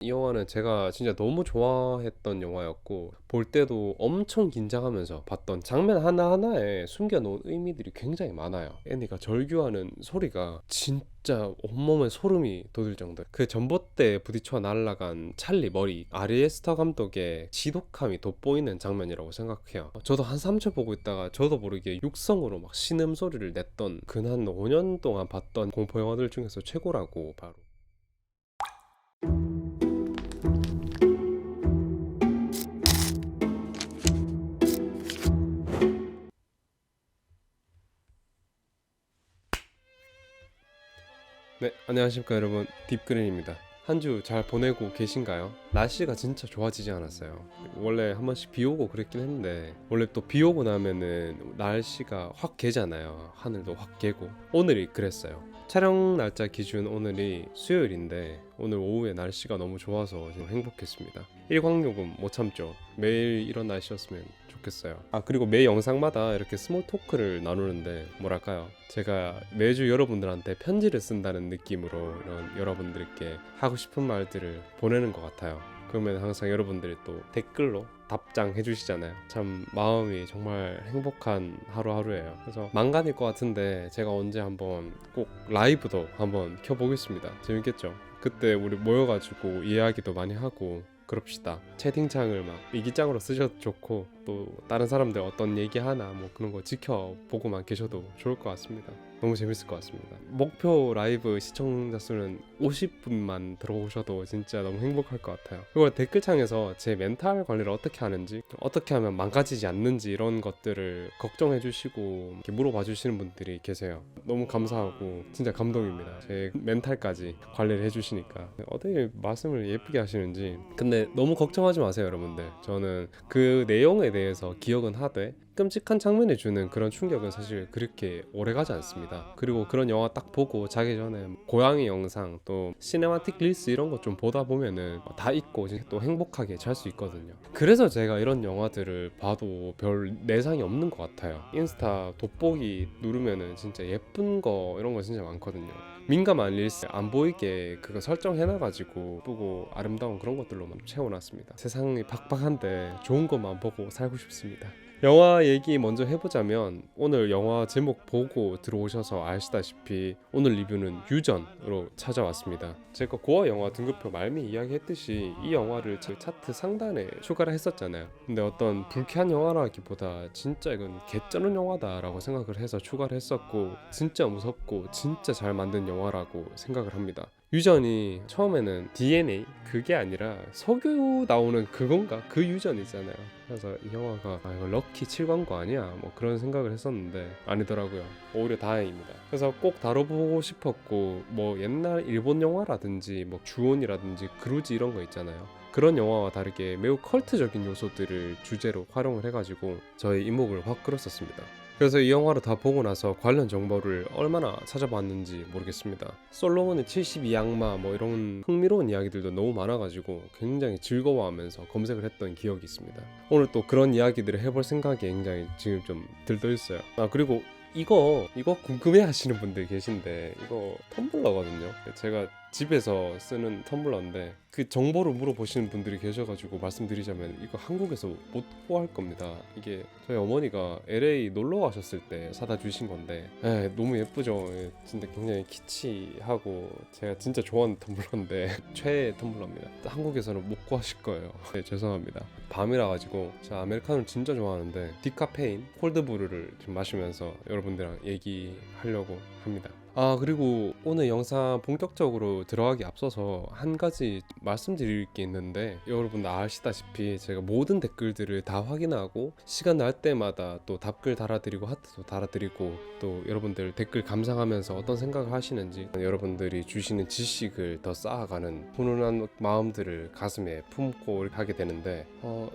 이 영화는 제가 진짜 너무 좋아했던 영화였고 볼 때도 엄청 긴장하면서 봤던 장면 하나하나에 숨겨놓은 의미들이 굉장히 많아요. 애니가 절규하는 소리가 진짜 온몸에 소름이 돋을 정도. 그 전봇대에 부딪혀 날아간 찰리 머리, 아리에스터 감독의 지독함이 돋보이는 장면이라고 생각해요. 저도 한 3초 보고 있다가 저도 모르게 육성으로 막 신음소리를 냈던 근한 5년 동안 봤던 공포 영화들 중에서 최고라고 바로. 네, 안녕하십니까 여러분. 딥그린입니다. 한 주 잘 보내고 계신가요? 날씨가 진짜 좋아지지 않았어요. 원래 한 번씩 비 오고 그랬긴 했는데 원래 또 비 오고 나면은 날씨가 확 개잖아요. 하늘도 확 개고 오늘이 그랬어요. 촬영 날짜 기준 오늘이 수요일인데 오늘 오후에 날씨가 너무 좋아서 지금 행복했습니다. 일광욕은 못 참죠. 매일 이런 날씨였으면 좋겠어요. 아, 그리고 매 영상마다 이렇게 스몰 토크를 나누는데 뭐랄까요, 제가 매주 여러분들한테 편지를 쓴다는 느낌으로 이런 여러분들께 하고 싶은 말들을 보내는 것 같아요. 그러면 항상 여러분들이 또 댓글로 답장해 주시잖아요. 참 마음이 정말 행복한 하루하루예요. 그래서 망간일 것 같은데 제가 언제 한번 꼭 라이브도 한번 켜보겠습니다. 재밌겠죠? 그때 우리 모여가지고 이야기도 많이 하고 그럽시다. 채팅창을 막 일기장으로 쓰셔도 좋고 또 다른 사람들 어떤 얘기하나 뭐 그런 거 지켜보고만 계셔도 좋을 것 같습니다. 너무 재밌을 것 같습니다. 목표 라이브 시청자 수는 50분만 들어오셔도 진짜 너무 행복할 것 같아요. 그리고 댓글창에서 제 멘탈 관리를 어떻게 하는지, 어떻게 하면 망가지지 않는지 이런 것들을 걱정해 주시고 이렇게 물어봐 주시는 분들이 계세요. 너무 감사하고 진짜 감동입니다. 제 멘탈까지 관리를 해 주시니까 어떻게 말씀을 예쁘게 하시는지. 근데 너무 걱정하지 마세요 여러분들. 저는 그 내용에 대해서 기억은 하되 끔찍한 장면이 주는 그런 충격은 사실 그렇게 오래가지 않습니다. 그리고 그런 영화 딱 보고 자기 전에 고양이 영상 또 시네마틱 릴스 이런 거 좀 보다 보면은 다 잊고 또 행복하게 잘 수 있거든요. 그래서 제가 이런 영화들을 봐도 별 내상이 없는 것 같아요. 인스타 돋보기 누르면은 진짜 예쁜 거 이런 거 진짜 많거든요. 민감한 릴스 안 보이게 그거 설정해놔가지고 예쁘고 아름다운 그런 것들로만 채워놨습니다. 세상이 팍팍한데 좋은 것만 보고 살고 싶습니다. 영화 얘기 먼저 해보자면 오늘 영화 제목 보고 들어오셔서 아시다시피 오늘 리뷰는 유전으로 찾아왔습니다. 제가 고어 영화 등급표 말미 이야기했듯이 이 영화를 차트 상단에 추가를 했었잖아요. 근데 어떤 불쾌한 영화라기보다 진짜 이건 개쩌는 영화다라고 생각을 해서 추가를 했었고 진짜 무섭고 진짜 잘 만든 영화라고 생각을 합니다. 유전이 처음에는 DNA 그게 아니라 석유 나오는 그건가? 그 유전이잖아요. 그래서 이 영화가 이거 럭키 7광고 아니야? 뭐 그런 생각을 했었는데 아니더라고요. 오히려 다행입니다. 그래서 꼭 다뤄보고 싶었고 뭐 옛날 일본 영화라든지 뭐 주온이라든지 그루지 이런 거 있잖아요. 그런 영화와 다르게 매우 컬트적인 요소들을 주제로 활용을 해가지고 저의 이목을 확 끌었었습니다. 그래서 이 영화를 다 보고 나서 관련 정보를 얼마나 찾아봤는지 모르겠습니다. 솔로몬의 72악마 뭐 이런 흥미로운 이야기들도 너무 많아가지고 굉장히 즐거워하면서 검색을 했던 기억이 있습니다. 오늘 또 그런 이야기들을 해볼 생각이 굉장히 지금 좀 들떠있어요. 아, 그리고 이거 궁금해 하시는 분들 계신데 이거 텀블러거든요. 제가 집에서 쓰는 텀블러인데 그 정보를 물어보시는 분들이 계셔가지고 말씀드리자면 이거 한국에서 못 구할 겁니다. 이게 저희 어머니가 LA 놀러 가셨을 때 사다 주신 건데 너무 예쁘죠. 진짜 굉장히 키치하고 제가 진짜 좋아하는 텀블러인데 최애 텀블러입니다. 한국에서는 못 구하실 거예요. 네, 죄송합니다. 밤이라 가지고 제가 아메리카노를 진짜 좋아하는데 디카페인 콜드브루를 좀 마시면서 여러분들이랑 얘기하려고 합니다. 아, 그리고 오늘 영상 본격적으로 들어가기 앞서서 한 가지 말씀드릴 게 있는데 여러분 아시다시피 제가 모든 댓글들을 다 확인하고 시간 날 때마다 또 답글 달아드리고 하트도 달아드리고 또 여러분들 댓글 감상하면서 어떤 생각을 하시는지 여러분들이 주시는 지식을 더 쌓아가는 훈훈한 마음들을 가슴에 품고 이렇게 하게 되는데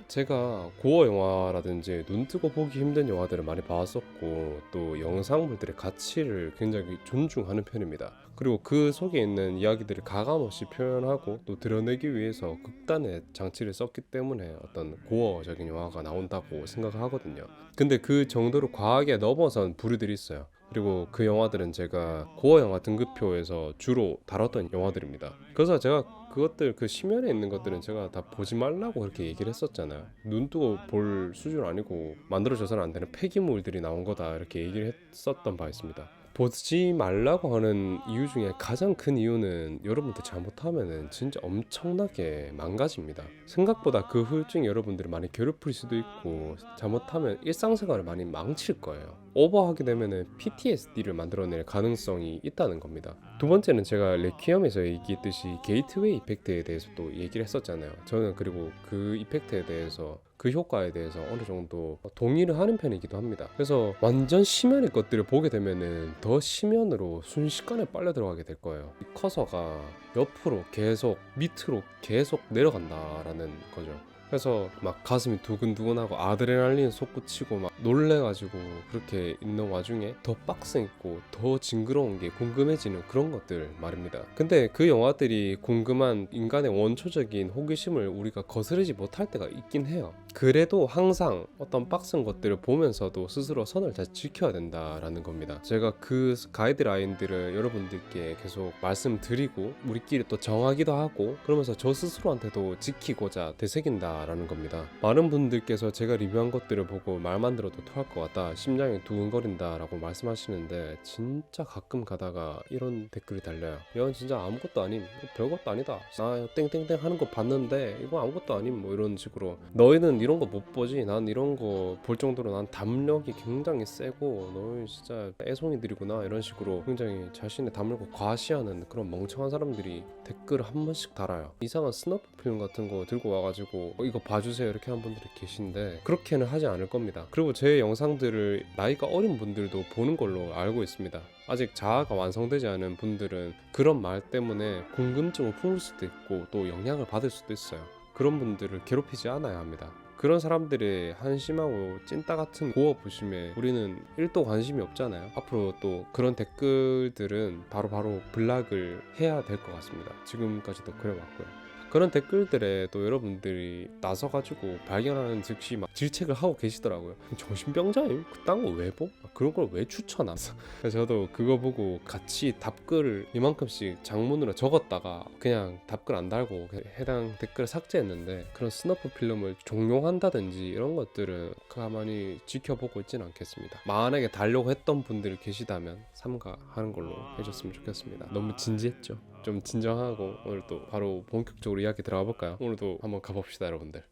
제가 고어 영화라든지 눈 뜨고 보기 힘든 영화들을 많이 봤었고 또 영상물들의 가치를 굉장히 존중하는 편입니다. 그리고 그 속에 있는 이야기들을 가감없이 표현하고 또 드러내기 위해서 극단의 장치를 썼기 때문에 어떤 고어적인 영화가 나온다고 생각을 하거든요. 근데 그 정도로 과하게 넘어선 부류들이 있어요. 그리고 그 영화들은 제가 고어 영화 등급표에서 주로 다뤘던 영화들입니다. 그래서 제가 그것들 그 심연에 있는 것들은 제가 다 보지 말라고 그렇게 얘기를 했었잖아요. 눈 뜨고 볼 수준 아니고 만들어져서는 안 되는 폐기물들이 나온 거다 이렇게 얘기를 했었던 바 있습니다. 보지 말라고 하는 이유 중에 가장 큰 이유는 여러분들 잘못하면은 진짜 엄청나게 망가집니다. 생각보다 그 후유증이 여러분들을 많이 괴롭힐 수도 있고 잘못하면 일상생활을 많이 망칠 거예요. 오버하게 되면은 PTSD를 만들어낼 가능성이 있다는 겁니다. 두 번째는 제가 레퀴엠에서 얘기했듯이 게이트웨이 이펙트에 대해서 또 얘기를 했었잖아요. 저는 그리고 그 이펙트에 대해서 그 효과에 대해서 어느 정도 동의를 하는 편이기도 합니다. 그래서 완전 심연의 것들을 보게 되면은 더 심연으로 순식간에 빨려 들어가게 될 거예요. 이 커서가 옆으로 계속 밑으로 계속 내려간다라는 거죠. 그래서 막 가슴이 두근두근하고 아드레날린 솟구치고 막 놀래가지고 그렇게 있는 와중에 더 빡스 있고 더 징그러운 게 궁금해지는 그런 것들 말입니다. 근데 그 영화들이 궁금한 인간의 원초적인 호기심을 우리가 거스르지 못할 때가 있긴 해요. 그래도 항상 어떤 빡센 것들을 보면서도 스스로 선을 잘 지켜야 된다라는 겁니다. 제가 그 가이드라인들을 여러분들께 계속 말씀드리고 우리끼리 또 정하기도 하고 그러면서 저 스스로한테도 지키고자 되새긴다라는 겁니다. 많은 분들께서 제가 리뷰한 것들을 보고 말만 들어도 토할 것 같다, 심장이 두근거린다라고 말씀하시는데 진짜 가끔 가다가 이런 댓글이 달려요. 이건 진짜 아무것도 아님, 별것도 아니다, 나 땡땡땡 하는 거 봤는데 이거 아무것도 아님, 뭐 이런 식으로. 너희는 이런 거 못 보지, 난 이런 거 볼 정도로 난 담력이 굉장히 세고 너희 진짜 애송이들이구나, 이런 식으로 굉장히 자신의 담력을 과시하는 그런 멍청한 사람들이 댓글을 한 번씩 달아요. 이상한 스너프 필름 같은 거 들고 와가지고 이거 봐주세요 이렇게 하는 분들이 계신데 그렇게는 하지 않을 겁니다. 그리고 제 영상들을 나이가 어린 분들도 보는 걸로 알고 있습니다. 아직 자아가 완성되지 않은 분들은 그런 말 때문에 궁금증을 품을 수도 있고 또 영향을 받을 수도 있어요. 그런 분들을 괴롭히지 않아야 합니다. 그런 사람들의 한심하고 찐따 같은 고어 보심에 우리는 1도 관심이 없잖아요. 앞으로 또 그런 댓글들은 바로바로 블락을 해야 될 것 같습니다. 지금까지도 그래왔고요. 그런 댓글들에 또 여러분들이 나서가지고 발견하는 즉시 막 질책을 하고 계시더라고요. 정신병자임? 그딴 거 왜 보? 그런 걸 왜 추천함? 그래서 저도 그거 보고 같이 답글을 이만큼씩 장문으로 적었다가 그냥 답글 안 달고 해당 댓글을 삭제했는데, 그런 스너프 필름을 종용한다든지 이런 것들은 가만히 지켜보고 있지는 않겠습니다. 만약에 달려고 했던 분들이 계시다면 삼가하는 걸로 해줬으면 좋겠습니다. 너무 진지했죠? 좀 진정하고 오늘 또 바로 본격적으로 이야기 들어가 볼까요? 오늘도 한번 가봅시다 여러분들.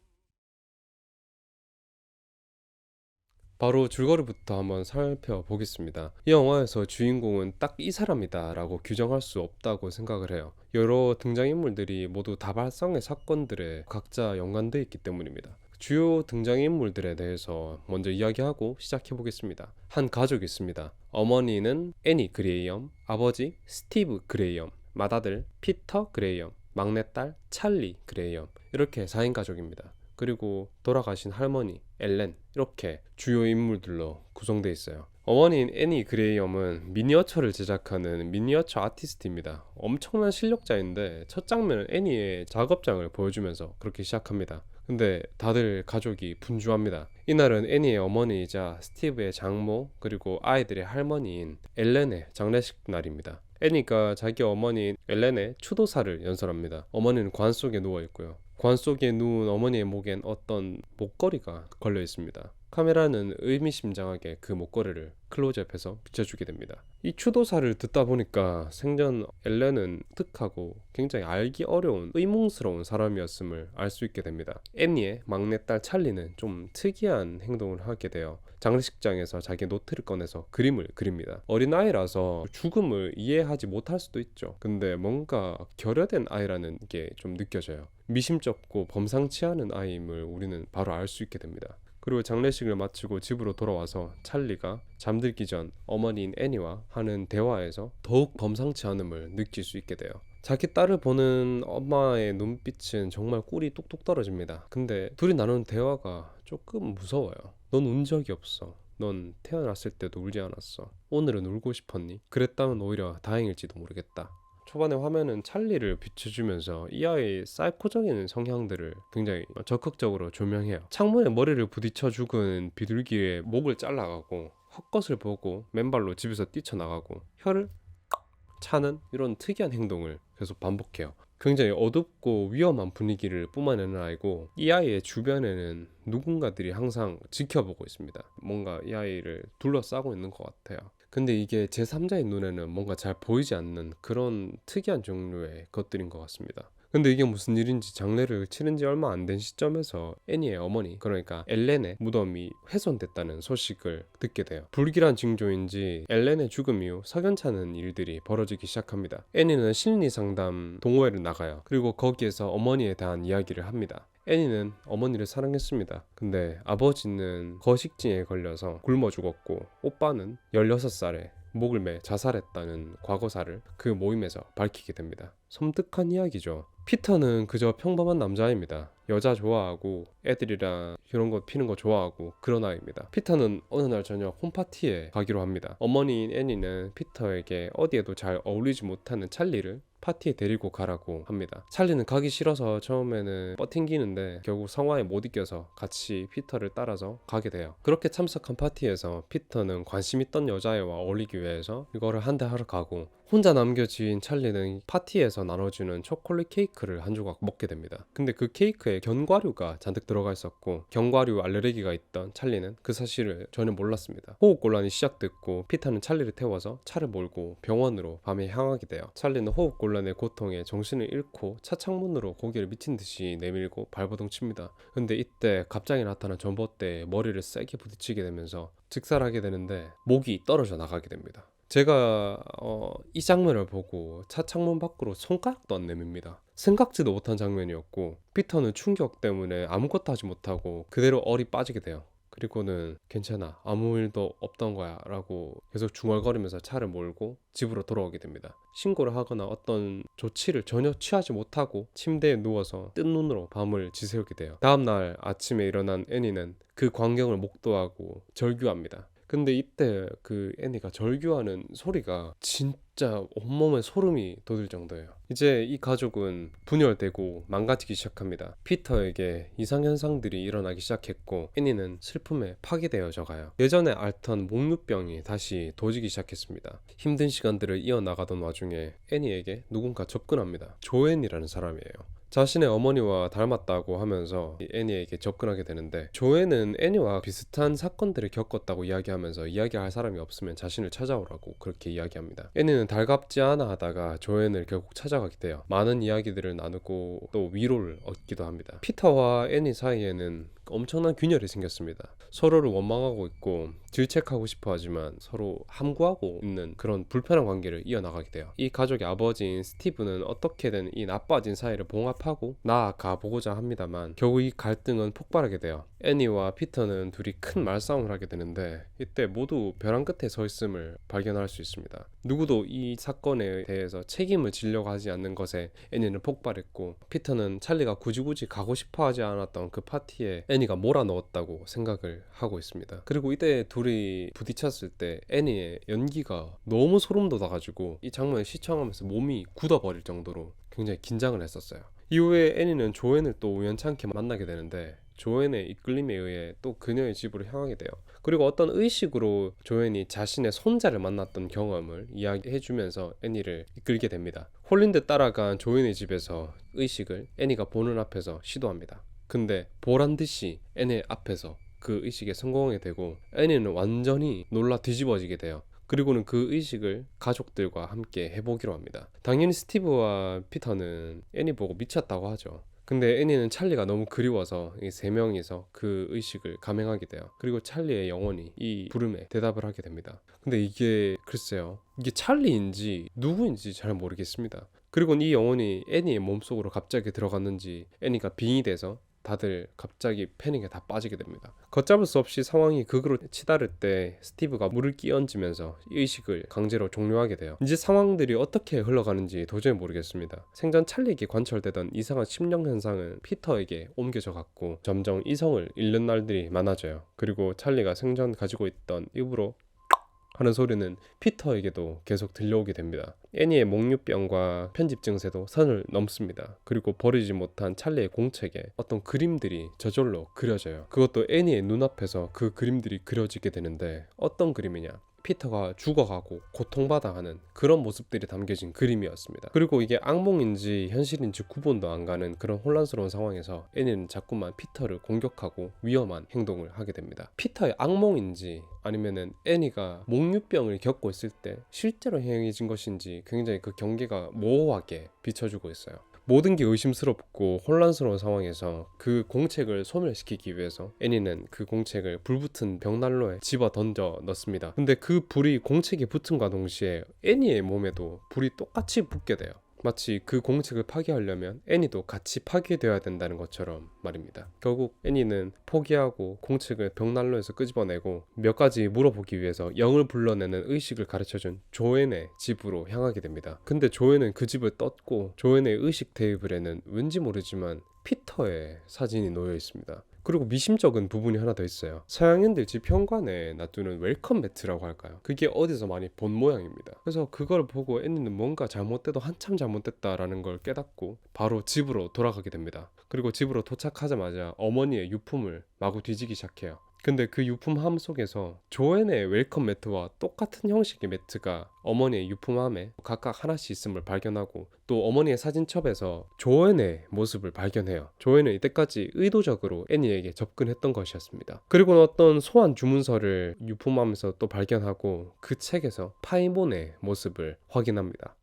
바로 줄거리부터 한번 살펴보겠습니다. 이 영화에서 주인공은 딱 이 사람이다 라고 규정할 수 없다고 생각을 해요. 여러 등장인물들이 모두 다발성의 사건들에 각자 연관되어 있기 때문입니다. 주요 등장인물들에 대해서 먼저 이야기하고 시작해 보겠습니다. 한 가족이 있습니다. 어머니는 애니 그레이엄, 아버지 스티브 그레이엄, 맏아들 피터 그레이엄, 막내딸 찰리 그레이엄, 이렇게 4인 가족입니다. 그리고 돌아가신 할머니 엘렌, 이렇게 주요 인물들로 구성되어 있어요. 어머니인 애니 그레이엄은 미니어처를 제작하는 미니어처 아티스트입니다. 엄청난 실력자인데 첫 장면은 애니의 작업장을 보여주면서 그렇게 시작합니다. 근데 다들 가족이 분주합니다. 이날은 애니의 어머니이자 스티브의 장모 그리고 아이들의 할머니인 엘렌의 장례식 날입니다. 애니가 자기 어머니인 엘렌의 추도사를 연설합니다. 어머니는 관 속에 누워 있고요. 관 속에 누운 어머니의 목엔 어떤 목걸이가 걸려 있습니다. 카메라는 의미심장하게 그 목걸이를 클로즈업해서 비춰주게 됩니다. 이 추도사를 듣다 보니까 생전 엘렌은 독특하고 굉장히 알기 어려운 의문스러운 사람이었음을 알 수 있게 됩니다. 애니의 막내딸 찰리는 좀 특이한 행동을 하게 돼요. 장례식장에서 자기 노트를 꺼내서 그림을 그립니다. 어린아이라서 죽음을 이해하지 못할 수도 있죠. 근데 뭔가 결여된 아이라는 게 좀 느껴져요. 미심쩍고 범상치 않은 아이임을 우리는 바로 알 수 있게 됩니다. 그리고 장례식을 마치고 집으로 돌아와서 찰리가 잠들기 전 어머니인 애니와 하는 대화에서 더욱 범상치 않음을 느낄 수 있게 돼요. 자기 딸을 보는 엄마의 눈빛은 정말 꿀이 뚝뚝 떨어집니다. 근데 둘이 나누는 대화가 조금 무서워요. 넌 운 적이 없어. 넌 태어났을 때도 울지 않았어. 오늘은 울고 싶었니? 그랬다면 오히려 다행일지도 모르겠다. 초반의 화면은 찰리를 비춰주면서 이 아이의 사이코적인 성향들을 굉장히 적극적으로 조명해요. 창문에 머리를 부딪혀 죽은 비둘기의 목을 잘라가고 헛것을 보고 맨발로 집에서 뛰쳐나가고 혀를 차는 이런 특이한 행동을 계속 반복해요. 굉장히 어둡고 위험한 분위기를 뿜어내는 아이고, 이 아이의 주변에는 누군가들이 항상 지켜보고 있습니다. 뭔가 이 아이를 둘러싸고 있는 것 같아요. 근데 이게 제3자의 눈에는 뭔가 잘 보이지 않는 그런 특이한 종류의 것들인 것 같습니다. 근데 이게 무슨 일인지 장례를 치른 지 얼마 안 된 시점에서 애니의 어머니, 그러니까 엘렌의 무덤이 훼손됐다는 소식을 듣게 돼요. 불길한 징조인지 엘렌의 죽음 이후 석연찮은 일들이 벌어지기 시작합니다. 애니는 심리 상담 동호회를 나가요. 그리고 거기에서 어머니에 대한 이야기를 합니다. 애니는 어머니를 사랑했습니다. 근데 아버지는 거식증에 걸려서 굶어 죽었고, 오빠는 16살에 목을 매 자살했다는 과거사를 그 모임에서 밝히게 됩니다. 섬뜩한 이야기죠. 피터는 그저 평범한 남자입니다. 여자 좋아하고 애들이랑 이런 거 피는 거 좋아하고 그런 아이입니다. 피터는 어느 날 저녁 홈파티에 가기로 합니다. 어머니인 애니는 피터에게 어디에도 잘 어울리지 못하는 찰리를 파티에 데리고 가라고 합니다. 찰리는 가기 싫어서 처음에는 뻗팅기는데 결국 성화에 못 이겨서 같이 피터를 따라서 가게 돼요. 그렇게 참석한 파티에서 피터는 관심 있던 여자애와 어울리기 위해서 이거를 한 대 하러 가고, 혼자 남겨진 찰리는 파티에서 나눠주는 초콜릿 케이크를 한 조각 먹게 됩니다. 근데 그 케이크에 견과류가 잔뜩 들어가 있었고, 견과류 알레르기가 있던 찰리는 그 사실을 전혀 몰랐습니다. 호흡곤란이 시작됐고, 피터는 찰리를 태워서 차를 몰고 병원으로 밤에 향하게 돼요. 찰리는 호흡곤란의 고통에 정신을 잃고 차 창문으로 고개를 미친 듯이 내밀고 발버둥 칩니다. 근데 이때 갑자기 나타난 전봇대에 머리를 세게 부딪히게 되면서 즉살하게 되는데 목이 떨어져 나가게 됩니다. 제가 이 장면을 보고 차 창문 밖으로 손가락도 안 내밉니다. 생각지도 못한 장면이었고, 피터는 충격 때문에 아무것도 하지 못하고 그대로 얼이 빠지게 돼요. 그리고는 괜찮아, 아무 일도 없던 거야 라고 계속 중얼거리면서 차를 몰고 집으로 돌아오게 됩니다. 신고를 하거나 어떤 조치를 전혀 취하지 못하고 침대에 누워서 뜬 눈으로 밤을 지새우게 돼요. 다음날 아침에 일어난 애니는 그 광경을 목도하고 절규합니다. 근데 이때 그 애니가 절규하는 소리가 진짜 온몸에 소름이 돋을 정도예요. 이제 이 가족은 분열되고 망가지기 시작합니다. 피터에게 이상현상들이 일어나기 시작했고, 애니는 슬픔에 파괴되어져 가요. 예전에 앓던 목류병이 다시 도지기 시작했습니다. 힘든 시간들을 이어나가던 와중에 애니에게 누군가 접근합니다. 조앤이라는 사람이에요. 자신의 어머니와 닮았다고 하면서 애니에게 접근하게 되는데, 조앤은 애니와 비슷한 사건들을 겪었다고 이야기하면서 이야기할 사람이 없으면 자신을 찾아오라고 그렇게 이야기합니다. 애니는 달갑지 않아 하다가 조앤을 결국 찾아가게 돼요. 많은 이야기들을 나누고 또 위로를 얻기도 합니다. 피터와 애니 사이에는 엄청난 균열이 생겼습니다. 서로를 원망하고 있고 질책하고 싶어 하지만 서로 함구하고 있는 그런 불편한 관계를 이어나가게 돼요. 이 가족의 아버지인 스티브는 어떻게든 이 나빠진 사이를 봉합하고 나아가 보고자 합니다만, 결국 이 갈등은 폭발하게 돼요. 애니와 피터는 둘이 큰 말싸움을 하게 되는데, 이때 모두 벼랑 끝에 서 있음을 발견할 수 있습니다. 누구도 이 사건에 대해서 책임을 지려고 하지 않는 것에 애니는 폭발했고, 피터는 찰리가 굳이 가고 싶어 하지 않았던 그 파티에 애니가 몰아넣었다고 생각을 하고 있습니다. 그리고 이때 둘이 부딪혔을 때 애니의 연기가 너무 소름 돋아가지고 이 장면을 시청하면서 몸이 굳어버릴 정도로 굉장히 긴장을 했었어요. 이후에 애니는 조앤을 또 우연찮게 만나게 되는데, 조앤의 이끌림에 의해 또 그녀의 집으로 향하게 돼요. 그리고 어떤 의식으로 조앤이 자신의 손자를 만났던 경험을 이야기해주면서 애니를 이끌게 됩니다. 홀린 듯 따라간 조앤의 집에서 의식을 애니가 보는 앞에서 시도합니다. 근데 보란듯이 애니 앞에서 그 의식에 성공하게 되고, 애니는 완전히 놀라 뒤집어지게 돼요. 그리고는 그 의식을 가족들과 함께 해보기로 합니다. 당연히 스티브와 피터는 애니 보고 미쳤다고 하죠. 근데 애니는 찰리가 너무 그리워서 이 세 명이서 그 의식을 감행하게 돼요. 그리고 찰리의 영혼이 이 부름에 대답을 하게 됩니다. 근데 이게 글쎄요, 이게 찰리인지 누구인지 잘 모르겠습니다. 그리고 이 영혼이 애니의 몸속으로 갑자기 들어갔는지 애니가 빙이 돼서 다들 갑자기 패닉에 다 빠지게 됩니다. 걷잡을 수 없이 상황이 극으로 치달을 때 스티브가 물을 끼얹으면서 의식을 강제로 종료하게 돼요. 이제 상황들이 어떻게 흘러가는지 도저히 모르겠습니다. 생전 찰리에게 관철되던 이상한 심령 현상은 피터에게 옮겨져 갔고, 점점 이성을 잃는 날들이 많아져요. 그리고 찰리가 생전 가지고 있던 입으로 하는 소리는 피터에게도 계속 들려오게 됩니다. 애니의 목류병과 편집 증세도 선을 넘습니다. 그리고 버리지 못한 찰리의 공책에 어떤 그림들이 저절로 그려져요. 그것도 애니의 눈앞에서 그 그림들이 그려지게 되는데 어떤 그림이냐? 피터가 죽어가고 고통받아하는 그런 모습들이 담겨진 그림이었습니다. 그리고 이게 악몽인지 현실인지 구분도 안 가는 그런 혼란스러운 상황에서 애니는 자꾸만 피터를 공격하고 위험한 행동을 하게 됩니다. 피터의 악몽인지 아니면은 애니가 목류병을 겪고 있을 때 실제로 행해진 것인지 굉장히 그 경계가 모호하게 비춰주고 있어요. 모든 게 의심스럽고 혼란스러운 상황에서 그 공책을 소멸시키기 위해서 애니는 그 공책을 불붙은 벽난로에 집어 던져 넣습니다. 근데 그 불이 공책에 붙은과 동시에 애니의 몸에도 불이 똑같이 붙게 돼요. 마치 그 공책을 파괴하려면 애니도 같이 파괴되어야 된다는 것처럼 말입니다. 결국 애니는 포기하고 공책을 벽난로에서 끄집어내고 몇 가지 물어보기 위해서 영을 불러내는 의식을 가르쳐준 조앤의 집으로 향하게 됩니다. 근데 조앤은 그 집을 떴고 조앤의 의식 테이블에는 왠지 모르지만 피터의 사진이 놓여 있습니다. 그리고 미심쩍은 부분이 하나 더 있어요. 서양인들 집 현관에 놔두는 웰컴 매트라고 할까요? 그게 어디서 많이 본 모양입니다. 그래서 그걸 보고 애니는 뭔가 잘못돼도 한참 잘못됐다라는 걸 깨닫고 바로 집으로 돌아가게 됩니다. 그리고 집으로 도착하자마자 어머니의 유품을 마구 뒤지기 시작해요. 근데 그 유품함 속에서 조앤의 웰컴 매트와 똑같은 형식의 매트가 어머니의 유품함에 각각 하나씩 있음을 발견하고 또 어머니의 사진첩에서 조앤의 모습을 발견해요. 조앤은 이때까지 의도적으로 애니에게 접근했던 것이었습니다. 그리고 어떤 소환 주문서를 유품함에서 또 발견하고 그 책에서 파이몬의 모습을 확인합니다.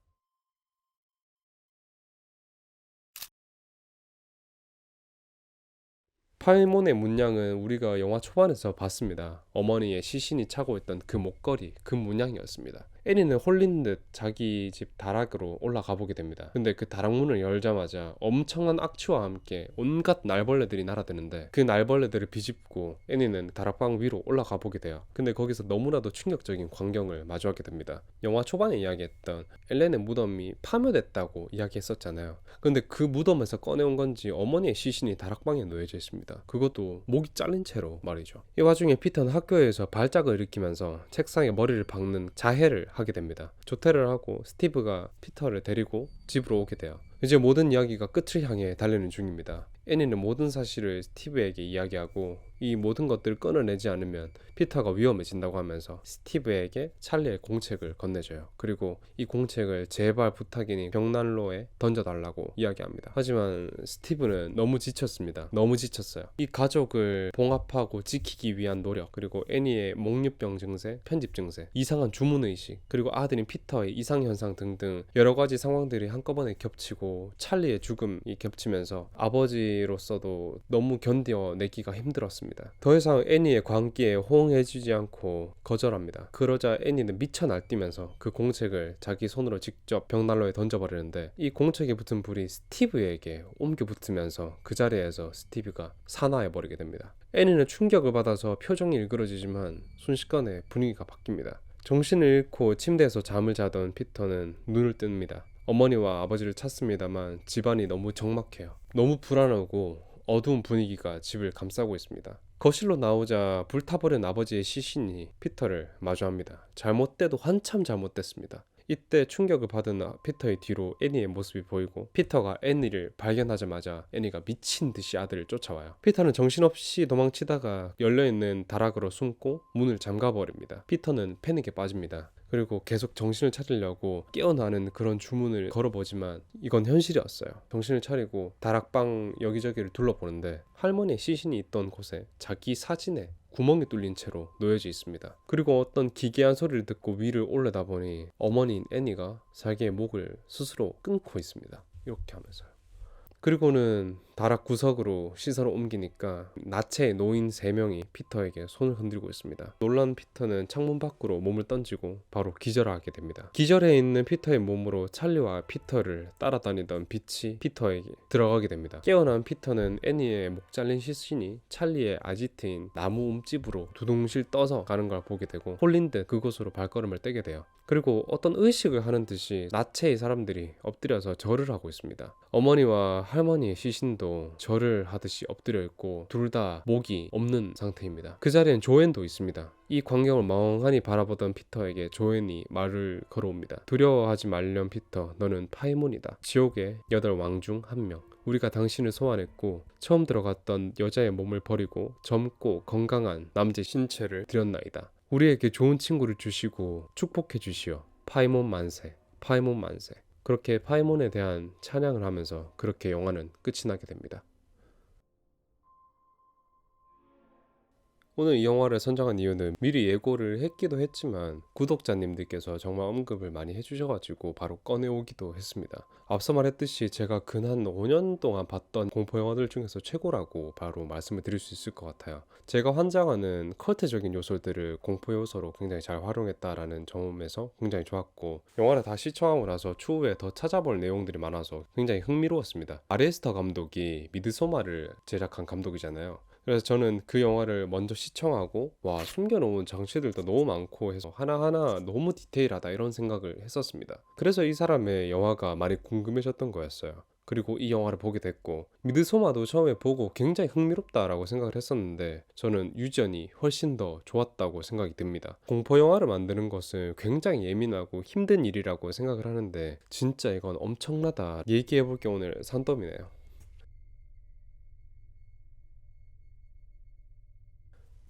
파이몬의 문양은 우리가 영화 초반에서 봤습니다. 어머니의 시신이 차고 있던 그 목걸이, 그 문양이었습니다. 애니는 홀린 듯 자기 집 다락으로 올라가 보게 됩니다. 근데 그 다락문을 열자마자 엄청난 악취와 함께 온갖 날벌레들이 날아드는데 그 날벌레들을 비집고 애니는 다락방 위로 올라가 보게 돼요. 근데 거기서 너무나도 충격적인 광경을 마주하게 됩니다. 영화 초반에 이야기했던 엘렌의 무덤이 파묘됐다고 이야기했었잖아요. 근데 그 무덤에서 꺼내온 건지 어머니의 시신이 다락방에 놓여져 있습니다. 그것도 목이 잘린 채로 말이죠. 이 와중에 피터는 학교에서 발작을 일으키면서 책상에 머리를 박는 자해를 하게 됩니다. 조퇴를 하고 스티브가 피터를 데리고 집으로 오게 돼요. 이제 모든 이야기가 끝을 향해 달리는 중입니다. 애니는 모든 사실을 스티브에게 이야기하고 이 모든 것들을 끊어내지 않으면 피터가 위험해진다고 하면서 스티브에게 찰리의 공책을 건네줘요. 그리고 이 공책을 제발 부탁이니 벽난로에 던져달라고 이야기합니다. 하지만 스티브는 너무 지쳤습니다. 너무 지쳤어요. 이 가족을 봉합하고 지키기 위한 노력, 그리고 애니의 목류병 증세, 편집 증세, 이상한 주문의식, 그리고 아들인 피터의 이상현상 등등 여러 가지 상황들이 한꺼번에 겹치고 찰리의 죽음이 겹치면서 아버지로서도 너무 견뎌내기가 힘들었습니다. 더 이상 애니의 광기에 호응해주지 않고 거절합니다. 그러자 애니는 미쳐 날뛰면서 그 공책을 자기 손으로 직접 벽난로에 던져버리는데 이 공책에 붙은 불이 스티브에게 옮겨 붙으면서 그 자리에서 스티브가 사나워버리게 됩니다. 애니는 충격을 받아서 표정이 일그러지지만 순식간에 분위기가 바뀝니다. 정신을 잃고 침대에서 잠을 자던 피터는 눈을 뜹니다. 어머니와 아버지를 찾습니다만 집안이 너무 적막해요. 너무 불안하고 어두운 분위기가 집을 감싸고 있습니다. 거실로 나오자 불타버린 아버지의 시신이 피터를 마주합니다. 잘못돼도 한참 잘못됐습니다. 이때 충격을 받은 피터의 뒤로 애니의 모습이 보이고 피터가 애니를 발견하자마자 애니가 미친 듯이 아들을 쫓아와요. 피터는 정신없이 도망치다가 열려있는 다락으로 숨고 문을 잠가버립니다. 피터는 패닉에 빠집니다. 그리고 계속 정신을 찾으려고 깨어나는 그런 주문을 걸어보지만 이건 현실이었어요. 정신을 차리고 다락방 여기저기를 둘러보는데 할머니의 시신이 있던 곳에 자기 사진에 구멍이 뚫린 채로 놓여져 있습니다. 그리고 어떤 기괴한 소리를 듣고 위를 올려다보니 어머니인 애니가 자기의 목을 스스로 끊고 있습니다. 이렇게 하면서요. 그리고는 다락 구석으로 시선을 옮기니까 나체의 노인 3명이 피터에게 손을 흔들고 있습니다. 놀란 피터는 창문 밖으로 몸을 던지고 바로 기절하게 됩니다. 기절해 있는 피터의 몸으로 찰리와 피터를 따라다니던 빛이 피터에게 들어가게 됩니다. 깨어난 피터는 애니의 목 잘린 시신이 찰리의 아지트인 나무 움집으로 두둥실 떠서 가는 걸 보게 되고 홀린 듯 그곳으로 발걸음을 떼게 돼요. 그리고 어떤 의식을 하는 듯이 나체의 사람들이 엎드려서 절을 하고 있습니다. 어머니와 할머니의 시신도 피터도 절을 하듯이 엎드려 있고 둘 다 목이 없는 상태입니다. 그 자리엔 조앤도 있습니다. 이 광경을 멍하니 바라보던 피터에게 조앤이 말을 걸어옵니다. 두려워하지 말렴 피터, 너는 파이몬이다. 지옥의 8왕 중 한 명. 우리가 당신을 소환했고 처음 들어갔던 여자의 몸을 버리고 젊고 건강한 남자의 신체를 드렸나이다. 우리에게 좋은 친구를 주시고 축복해 주시오. 파이몬 만세, 파이몬 만세. 그렇게 파이몬에 대한 찬양을 하면서 그렇게 영화는 끝이 나게 됩니다. 오늘 이 영화를 선정한 이유는 미리 예고를 했기도 했지만 구독자님들께서 정말 언급을 많이 해주셔가지고 바로 꺼내오기도 했습니다. 앞서 말했듯이 제가 근 5년 동안 봤던 공포 영화들 중에서 최고라고 바로 말씀을 드릴 수 있을 것 같아요. 제가 환장하는 컬트적인 요소들을 공포 요소로 굉장히 잘 활용했다라는 점에서 굉장히 좋았고, 영화를 다 시청하고 나서 추후에 더 찾아볼 내용들이 많아서 굉장히 흥미로웠습니다. 아리에스터 감독이 미드소마를 제작한 감독이잖아요. 그래서 저는 그 영화를 먼저 시청하고 와, 숨겨놓은 장치들도 너무 많고 해서 하나하나 너무 디테일하다 이런 생각을 했었습니다. 그래서 이 사람의 영화가 많이 궁금해졌던 거였어요. 그리고 이 영화를 보게 됐고, 미드소마도 처음에 보고 굉장히 흥미롭다라고 생각을 했었는데 저는 유전이 훨씬 더 좋았다고 생각이 듭니다. 공포 영화를 만드는 것은 굉장히 예민하고 힘든 일이라고 생각을 하는데 진짜 이건 엄청나다. 얘기해볼 게 오늘 산더미네요.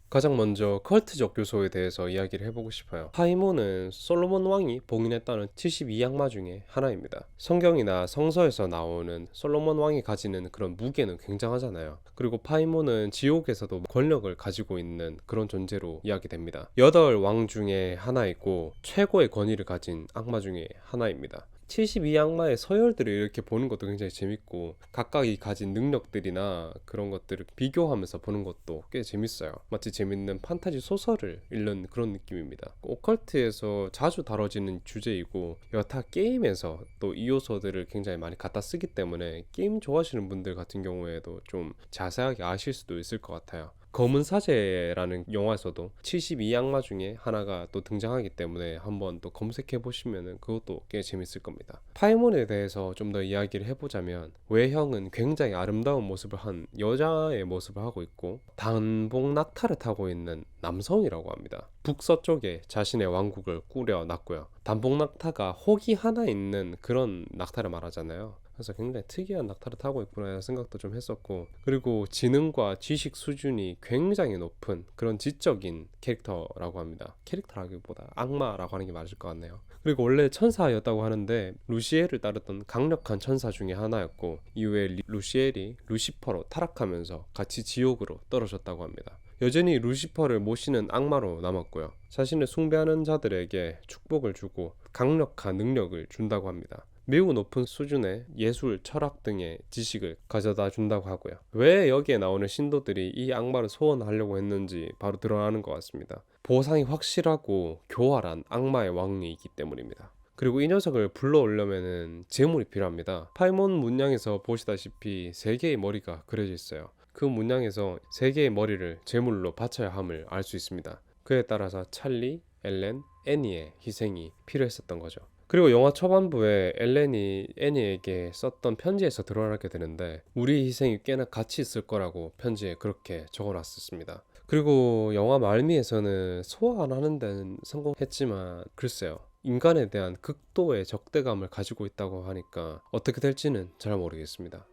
가장 먼저 컬트적 요소에 대해서 이야기를 해보고 싶어요. 파이몬은 솔로몬 왕이 봉인했다는 72악마 중에 하나입니다. 성경이나 성서에서 나오는 솔로몬 왕이 가지는 그런 무게는 굉장하잖아요. 그리고 파이몬은 지옥에서도 권력을 가지고 있는 그런 존재로 이야기됩니다. 8왕 중에 하나이고 최고의 권위를 가진 악마 중에 하나입니다. 72악마의 서열들을 이렇게 보는 것도 굉장히 재밌고, 각각이 가진 능력들이나 그런 것들을 비교하면서 보는 것도 꽤 재밌어요. 마치 재밌는 판타지 소설을 읽는 그런 느낌입니다. 오컬트에서 자주 다뤄지는 주제이고 여타 게임에서 또 이 요소들을 굉장히 많이 갖다 쓰기 때문에 게임 좋아하시는 분들 같은 경우에도 좀 자세하게 아실 수도 있을 것 같아요. 검은 사제라는 영화에서도 72악마 중에 하나가 또 등장하기 때문에 한번 또 검색해 보시면 그것도 꽤 재밌을 겁니다. 파이몬에 대해서 좀 더 이야기를 해보자면, 외형은 굉장히 아름다운 모습을 한 여자의 모습을 하고 있고 단복 낙타를 타고 있는 남성이라고 합니다. 북서쪽에 자신의 왕국을 꾸려놨고요. 단복 낙타가 혹이 하나 있는 그런 낙타를 말하잖아요. 그래서 굉장히 특이한 낙타를 타고 있구나 라는 생각도 좀 했었고, 그리고 지능과 지식 수준이 굉장히 높은 그런 지적인 캐릭터라고 합니다. 캐릭터라기보다 악마라고 하는 게 맞을 것 같네요. 그리고 원래 천사였다고 하는데 루시엘을 따르던 강력한 천사 중에 하나였고, 이후에 루시엘이 루시퍼로 타락하면서 같이 지옥으로 떨어졌다고 합니다. 여전히 루시퍼를 모시는 악마로 남았고요. 자신을 숭배하는 자들에게 축복을 주고 강력한 능력을 준다고 합니다. 매우 높은 수준의 예술, 철학 등의 지식을 가져다 준다고 하고요. 왜 여기에 나오는 신도들이 이 악마를 소원하려고 했는지 바로 드러나는 것 같습니다. 보상이 확실하고 교활한 악마의 왕이기 때문입니다. 그리고 이 녀석을 불러오려면 재물이 필요합니다. 파이몬 문양에서 보시다시피 3개의 머리가 그려져 있어요. 그 문양에서 3개의 머리를 제물로 바쳐야 함을 알 수 있습니다. 그에 따라서 찰리, 엘렌, 애니의 희생이 필요했었던 거죠. 그리고 영화 초반부에 엘렌이 애니에게 썼던 편지에서 드러나게 되는데, 우리 희생이 꽤나 가치 있을 거라고 편지에 그렇게 적어놨었습니다. 그리고 영화 말미에서는 소환하는 데는 성공했지만 글쎄요, 인간에 대한 극도의 적대감을 가지고 있다고 하니까 어떻게 될지는 잘 모르겠습니다.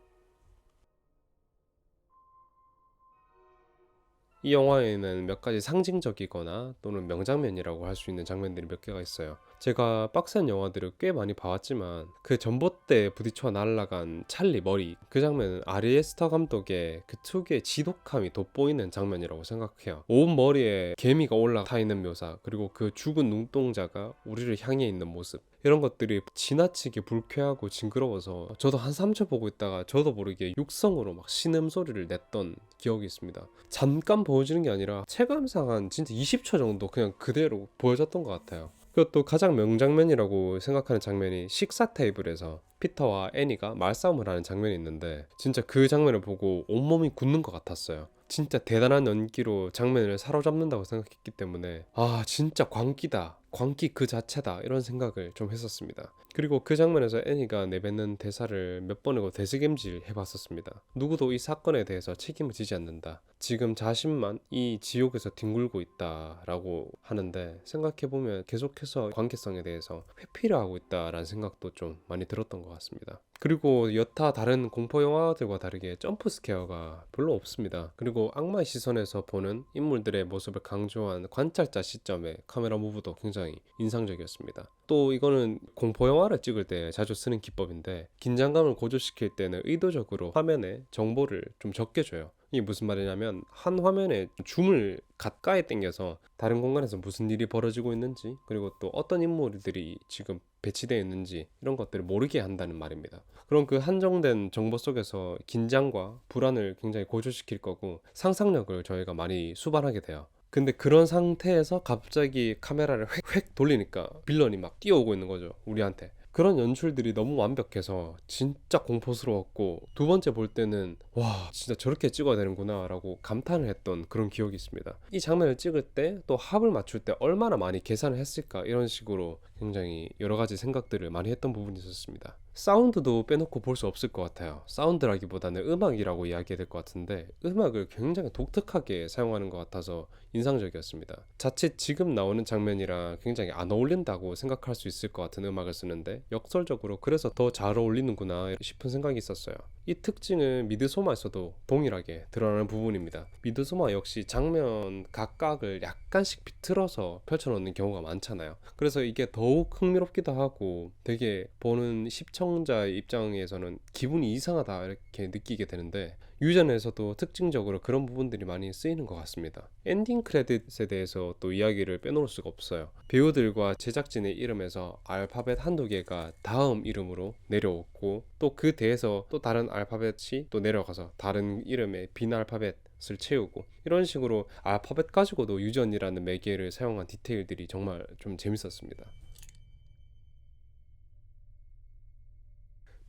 이 영화에는 몇 가지 상징적이거나 또는 명장면이라고 할 수 있는 장면들이 몇 개가 있어요. 제가 빡센 영화들을 꽤 많이 봐왔지만 그 전봇대에 부딪혀 날아간 찰리 머리, 그 장면은 아리에스터 감독의 그 특유의 지독함이 돋보이는 장면이라고 생각해요. 온 머리에 개미가 올라타 있는 묘사, 그리고 그 죽은 눈동자가 우리를 향해 있는 모습, 이런 것들이 지나치게 불쾌하고 징그러워서 저도 한 3초 보고 있다가 저도 모르게 육성으로 막 신음소리를 냈던 기억이 있습니다. 잠깐 보여주는 게 아니라 체감상 한 진짜 20초 정도 그냥 그대로 보여줬던 것 같아요. 그것도 가장 명장면이라고 생각하는 장면이 식사 테이블에서 피터와 애니가 말싸움을 하는 장면이 있는데, 진짜 그 장면을 보고 온몸이 굳는 것 같았어요. 진짜 대단한 연기로 장면을 사로잡는다고 생각했기 때문에 아 진짜 광기다, 광기 그 자체다 이런 생각을 좀 했었습니다. 그리고 그 장면에서 애니가 내뱉는 대사를 몇 번이고 되새김질 해봤었습니다. 누구도 이 사건에 대해서 책임을 지지 않는다, 지금 자신만 이 지옥에서 뒹굴고 있다라고 하는데, 생각해보면 계속해서 관계성에 대해서 회피를 하고 있다라는 생각도 좀 많이 들었던 것 같습니다. 그리고 여타 다른 공포 영화들과 다르게 점프 스케어가 별로 없습니다. 그리고 악마의 시선에서 보는 인물들의 모습을 강조한 관찰자 시점의 카메라 무브도 굉장히 인상적이었습니다. 또 이거는 공포 영화를 찍을 때 자주 쓰는 기법인데, 긴장감을 고조시킬 때는 의도적으로 화면에 정보를 좀 적게 줘요. 이게 무슨 말이냐면 한 화면에 줌을 가까이 당겨서 다른 공간에서 무슨 일이 벌어지고 있는지, 그리고 또 어떤 인물들이 지금 배치되어 있는지 이런 것들을 모르게 한다는 말입니다. 그럼 그 한정된 정보 속에서 긴장과 불안을 굉장히 고조시킬 거고 상상력을 저희가 많이 수반하게 돼요. 근데 그런 상태에서 갑자기 카메라를 획획 돌리니까 빌런이 막 뛰어오고 있는 거죠, 우리한테. 그런 연출들이 너무 완벽해서 진짜 공포스러웠고, 두 번째 볼 때는 와 진짜 저렇게 찍어야 되는구나 라고 감탄을 했던 그런 기억이 있습니다. 이 장면을 찍을 때 또 합을 맞출 때 얼마나 많이 계산을 했을까, 이런 식으로 굉장히 여러 가지 생각들을 많이 했던 부분이 있었습니다. 사운드도 빼놓고 볼 수 없을 것 같아요. 사운드라기보다는 음악이라고 이야기해야 될 것 같은데, 음악을 굉장히 독특하게 사용하는 것 같아서 인상적이었습니다. 자칫 지금 나오는 장면이랑 굉장히 안 어울린다고 생각할 수 있을 것 같은 음악을 쓰는데, 역설적으로 그래서 더 잘 어울리는구나 싶은 생각이 있었어요. 이 특징은 미드소마에서도 동일하게 드러나는 부분입니다. 미드소마 역시 장면 각각을 약간씩 비틀어서 펼쳐놓는 경우가 많잖아요. 그래서 이게 더욱 흥미롭기도 하고 되게 보는 시청자의 입장에서는 기분이 이상하다 이렇게 느끼게 되는데, 유전에서도 특징적으로 그런 부분들이 많이 쓰이는 것 같습니다. 엔딩 크레딧에 대해서 또 이야기를 빼놓을 수가 없어요. 배우들과 제작진의 이름에서 알파벳 한두 개가 다음 이름으로 내려오고, 또 그 뒤에서 또 다른 알파벳이 또 내려가서 다른 이름의 빈 알파벳을 채우고, 이런 식으로 알파벳 가지고도 유전이라는 매개를 사용한 디테일들이 정말 좀 재밌었습니다.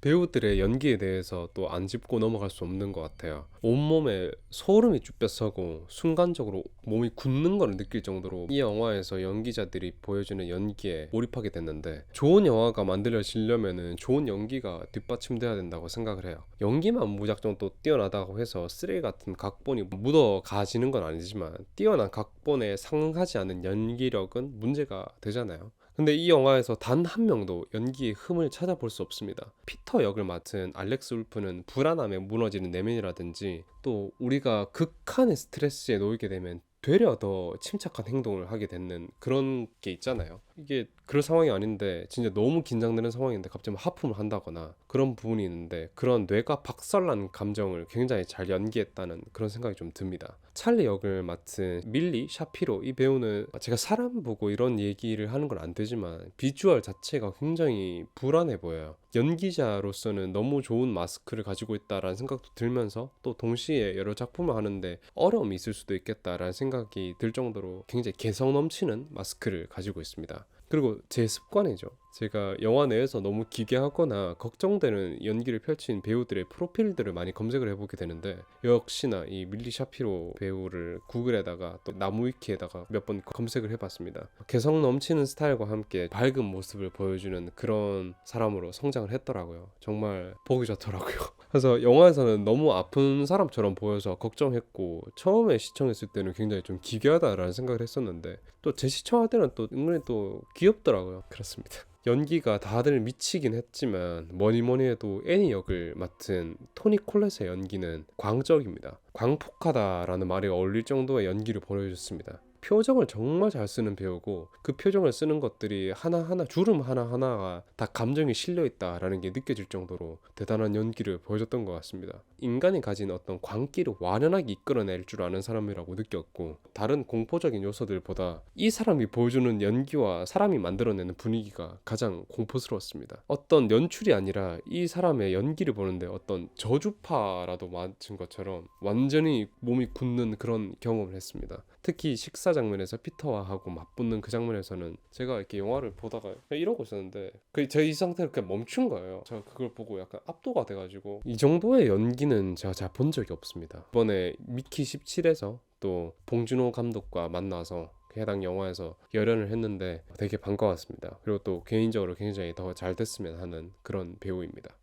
배우들의 연기에 대해서 또 안 짚고 넘어갈 수 없는 것 같아요. 온몸에 소름이 쭈뼛서고 순간적으로 몸이 굳는 걸 느낄 정도로 이 영화에서 연기자들이 보여주는 연기에 몰입하게 됐는데, 좋은 영화가 만들어지려면 좋은 연기가 뒷받침돼야 된다고 생각을 해요. 연기만 무작정 또 뛰어나다고 해서 쓰레기 같은 각본이 묻어 가지는 건 아니지만, 뛰어난 각본에 상응하지 않는 연기력은 문제가 되잖아요. 근데 이 영화에서 단 한 명도 연기의 흠을 찾아볼 수 없습니다. 피터 역을 맡은 알렉스 울프는 불안함에 무너지는 내면이라든지, 또 우리가 극한의 스트레스에 놓이게 되면 되려 더 침착한 행동을 하게 되는 그런 게 있잖아요. 이게 그럴 상황이 아닌데 진짜 너무 긴장되는 상황인데 갑자기 하품을 한다거나 그런 부분이 있는데, 그런 뇌가 박살난 감정을 굉장히 잘 연기했다는 그런 생각이 좀 듭니다. 찰리 역을 맡은 밀리 샤피로, 이 배우는 제가 사람 보고 이런 얘기를 하는 건 안 되지만 비주얼 자체가 굉장히 불안해 보여요. 연기자로서는 너무 좋은 마스크를 가지고 있다라는 생각도 들면서, 또 동시에 여러 작품을 하는데 어려움이 있을 수도 있겠다라는 생각이 들 정도로 굉장히 개성 넘치는 마스크를 가지고 있습니다. 그리고 제 습관이죠. 제가 영화 내에서 너무 기괴하거나 걱정되는 연기를 펼친 배우들의 프로필들을 많이 검색을 해보게 되는데, 역시나 이 밀리 샤피로 배우를 구글에다가 또 나무위키에다가 몇 번 검색을 해봤습니다. 개성 넘치는 스타일과 함께 밝은 모습을 보여주는 그런 사람으로 성장을 했더라고요. 정말 보기 좋더라고요. 그래서 영화에서는 너무 아픈 사람처럼 보여서 걱정했고, 처음에 시청했을 때는 굉장히 좀 기괴하다라는 생각을 했었는데, 또 재시청할 때는 또 은근히 또 귀엽더라고요. 그렇습니다. 연기가 다들 미치긴 했지만 뭐니뭐니 해도 애니 역을 맡은 토니 콜렛의 연기는 광적입니다. 광폭하다라는 말이 어울릴 정도의 연기를 보여줬습니다. 표정을 정말 잘 쓰는 배우고, 그 표정을 쓰는 것들이 하나하나, 주름 하나하나가 다 감정이 실려있다라는 게 느껴질 정도로 대단한 연기를 보여줬던 것 같습니다. 인간이 가진 어떤 광기를 완연하게 이끌어낼 줄 아는 사람이라고 느꼈고, 다른 공포적인 요소들보다 이 사람이 보여주는 연기와 사람이 만들어내는 분위기가 가장 공포스러웠습니다. 어떤 연출이 아니라 이 사람의 연기를 보는데 어떤 저주파라도 맞은 것처럼 완전히 몸이 굳는 그런 경험을 했습니다. 특히 식사 식사 장면에서 피터와 하고 맞붙는 그 장면에서는 제가 이렇게 영화를 보다가 그냥 이러고 있었는데 제 이 상태로 그냥 멈춘 거예요. 제가 그걸 보고 약간 압도가 돼가지고 이 정도의 연기는 제가 잘 본 적이 없습니다. 이번에 미키 17에서 또 봉준호 감독과 만나서 그 해당 영화에서 열연을 했는데 되게 반가웠습니다. 그리고 또 개인적으로 굉장히 더 잘 됐으면 하는 그런 배우입니다.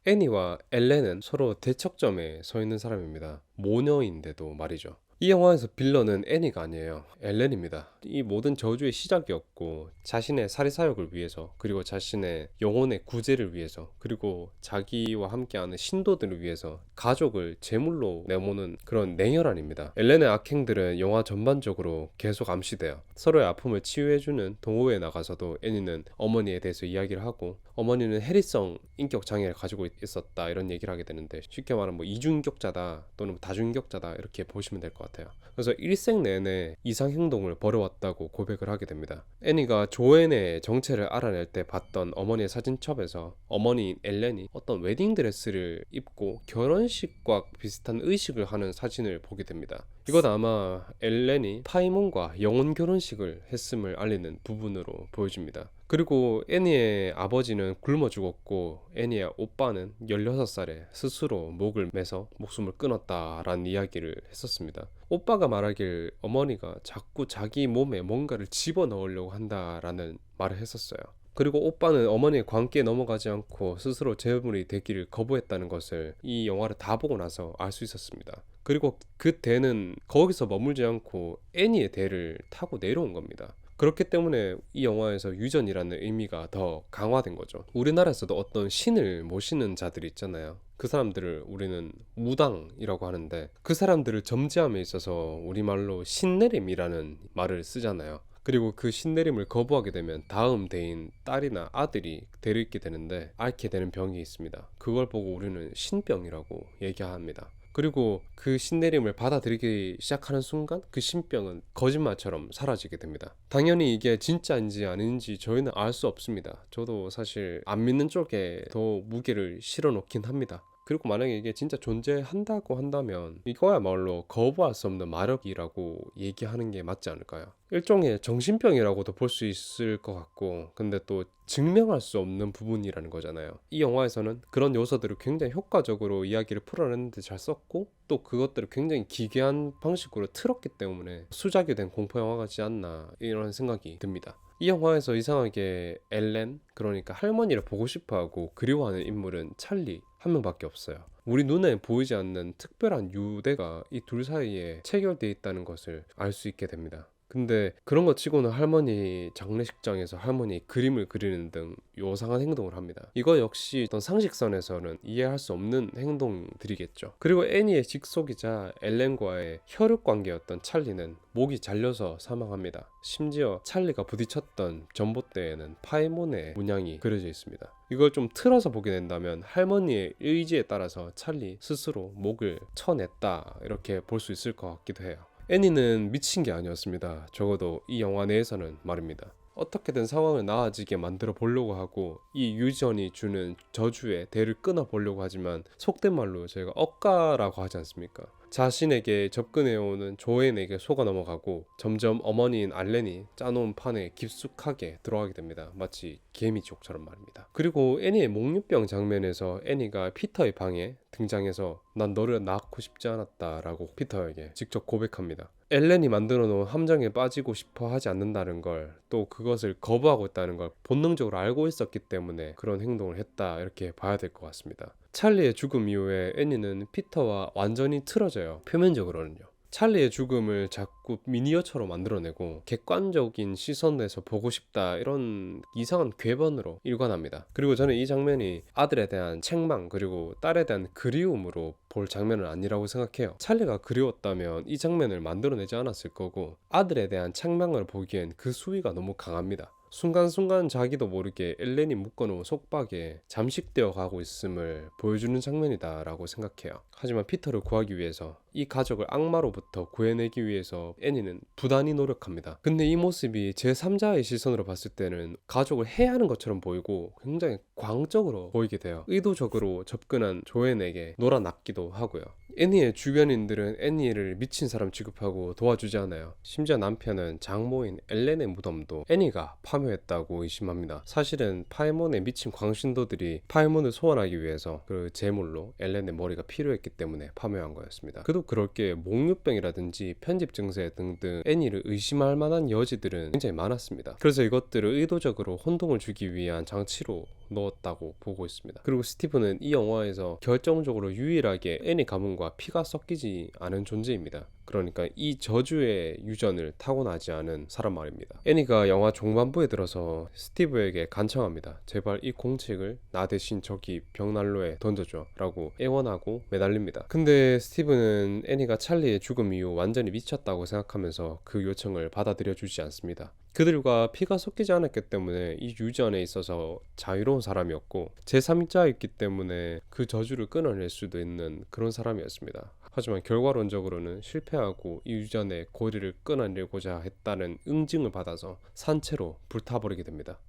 애니와 엘렌은 서로 대척점에 서 있는 사람입니다. 모녀인데도 말이죠. 이 영화에서 빌런은 애니가 아니에요. 엘렌입니다. 이 모든 저주의 시작이었고 자신의 사리사욕을 위해서, 그리고 자신의 영혼의 구제를 위해서, 그리고 자기와 함께하는 신도들을 위해서 가족을 제물로 내모는 그런 냉혈한입니다. 엘렌의 악행들은 영화 전반적으로 계속 암시돼요. 서로의 아픔을 치유해주는 동호회에 나가서도 애니는 어머니에 대해서 이야기를 하고, 어머니는 해리성 인격 장애를 가지고 있었다 이런 얘기를 하게 되는데, 쉽게 말하면 뭐 이중인격자다 또는 다중인격자다 이렇게 보시면 될 것 같아요. 그래서 일생 내내 이상 행동을 벌여왔다고 고백을 하게 됩니다. 애니가 조앤의 정체를 알아낼 때 봤던 어머니의 사진첩에서 어머니인 엘렌이 어떤 웨딩드레스를 입고 결혼식과 비슷한 의식을 하는 사진을 보게 됩니다. 이건 아마 엘렌이 파이몬과 영혼 결혼식을 했음을 알리는 부분으로 보여집니다. 그리고 애니의 아버지는 굶어 죽었고 애니의 오빠는 16살에 스스로 목을 매서 목숨을 끊었다라는 이야기를 했었습니다. 오빠가 말하길 어머니가 자꾸 자기 몸에 뭔가를 집어넣으려고 한다라는 말을 했었어요. 그리고 오빠는 어머니의 관계에 넘어가지 않고 스스로 제물이 되기를 거부했다는 것을 이 영화를 다 보고 나서 알 수 있었습니다. 그리고 그 대는 거기서 머물지 않고 애니의 대를 타고 내려온 겁니다. 그렇기 때문에 이 영화에서 유전이라는 의미가 더 강화된 거죠. 우리나라에서도 어떤 신을 모시는 자들이 있잖아요. 그 사람들을 우리는 무당이라고 하는데, 그 사람들을 점지함에 있어서 우리말로 신내림이라는 말을 쓰잖아요. 그리고 그 신내림을 거부하게 되면 다음 대인 딸이나 아들이 대를 잇게 되는데 앓게 되는 병이 있습니다. 그걸 보고 우리는 신병이라고 얘기합니다. 그리고 그 신내림을 받아들이기 시작하는 순간 그 신병은 거짓말처럼 사라지게 됩니다. 당연히 이게 진짜인지 아닌지 저희는 알 수 없습니다. 저도 사실 안 믿는 쪽에 더 무게를 실어 놓긴 합니다. 그리고 만약에 이게 진짜 존재한다고 한다면 이거야말로 거부할 수 없는 마력이라고 얘기하는 게 맞지 않을까요? 일종의 정신병이라고도 볼 수 있을 것 같고, 근데 또 증명할 수 없는 부분이라는 거잖아요. 이 영화에서는 그런 요소들을 굉장히 효과적으로 이야기를 풀어내는데 잘 썼고, 또 그것들을 굉장히 기괴한 방식으로 틀었기 때문에 수작이 된 공포 영화 같지 않나 이런 생각이 듭니다. 이 영화에서 이상하게 엘렌, 그러니까 할머니를 보고 싶어하고 그리워하는 인물은 찰리 한 명밖에 없어요. 우리 눈에 보이지 않는 특별한 유대가 이 둘 사이에 체결되어 있다는 것을 알 수 있게 됩니다. 근데 그런 것 치고는 할머니 장례식장에서 할머니 그림을 그리는 등 요상한 행동을 합니다. 이거 역시 어떤 상식선에서는 이해할 수 없는 행동들이겠죠. 그리고 애니의 직속이자 엘렌과의 혈육 관계였던 찰리는 목이 잘려서 사망합니다. 심지어 찰리가 부딪혔던 전봇대에는 파이몬의 문양이 그려져 있습니다. 이걸 좀 틀어서 보게 된다면 할머니의 의지에 따라서 찰리 스스로 목을 쳐냈다 이렇게 볼 수 있을 것 같기도 해요. 애니는 미친 게 아니었습니다. 적어도 이 영화 내에서는 말입니다. 어떻게든 상황을 나아지게 만들어 보려고 하고 이 유전이 주는 저주의 대를 끊어 보려고 하지만 속된 말로 저희가 억가라고 하지 않습니까? 자신에게 접근해오는 조앤에게 속아 넘어가고 점점 어머니인 알렌이 짜놓은 판에 깊숙하게 들어가게 됩니다. 마치 개미지옥처럼 말입니다. 그리고 애니의 목류병 장면에서 애니가 피터의 방에 등장해서 난 너를 낳고 싶지 않았다 라고 피터에게 직접 고백합니다. 엘렌이 만들어 놓은 함정에 빠지고 싶어 하지 않는다는 걸, 또 그것을 거부하고 있다는 걸 본능적으로 알고 있었기 때문에 그런 행동을 했다 이렇게 봐야 될 것 같습니다. 찰리의 죽음 이후에 애니는 피터와 완전히 틀어져요. 표면적으로는요. 찰리의 죽음을 자꾸 미니어처로 만들어내고 객관적인 시선에서 보고 싶다 이런 이상한 궤변으로 일관합니다. 그리고 저는 이 장면이 아들에 대한 책망 그리고 딸에 대한 그리움으로 볼 장면은 아니라고 생각해요. 찰리가 그리웠다면 이 장면을 만들어내지 않았을 거고, 아들에 대한 책망을 보기엔 그 수위가 너무 강합니다. 순간순간 자기도 모르게 엘렌이 묶어놓은 속박에 잠식되어 가고 있음을 보여주는 장면이다라고 생각해요. 하지만 피터를 구하기 위해서, 이 가족을 악마로부터 구해내기 위해서 애니는 부단히 노력합니다. 근데 이 모습이 제3자의 시선으로 봤을 때는 가족을 해하는 것처럼 보이고 굉장히 광적으로 보이게 돼요. 의도적으로 접근한 조앤에게 놀아납기도 하고요. 애니의 주변인들은 애니를 미친 사람 취급하고 도와주지 않아요. 심지어 남편은 장모인 엘렌의 무덤도 애니가 파묘했다고 의심합니다. 사실은 파이몬의 미친 광신도들이 파이몬을 소환하기 위해서 그 제물로 엘렌의 머리가 필요했기 때문에 파묘한 거였습니다. 그도 그럴 게 몽유병이라든지 편집 증세 등등 애니를 의심할 만한 여지들은 굉장히 많았습니다. 그래서 이것들을 의도적으로 혼동을 주기 위한 장치로 넣었다고 보고 있습니다. 그리고 스티브는 이 영화에서 결정적으로 유일하게 애니 가문과 피가 섞이지 않은 존재입니다. 그러니까 이 저주의 유전을 타고나지 않은 사람 말입니다. 애니가 영화 중반부에 들어서 스티브에게 간청합니다. 제발 이 공책을 나 대신 저기 벽난로에 던져줘 라고 애원하고 매달립니다. 근데 스티브는 애니가 찰리의 죽음 이후 완전히 미쳤다고 생각하면서 그 요청을 받아들여 주지 않습니다. 그들과 피가 섞이지 않았기 때문에 이 유전에 있어서 자유로운 사람이었고 제3자였기 때문에 그 저주를 끊어낼 수도 있는 그런 사람이었습니다. 하지만 결과론적으로는 실패하고 이 유전의 고리를 끊어내고자 했다는 응징을 받아서 산채로 불타버리게 됩니다.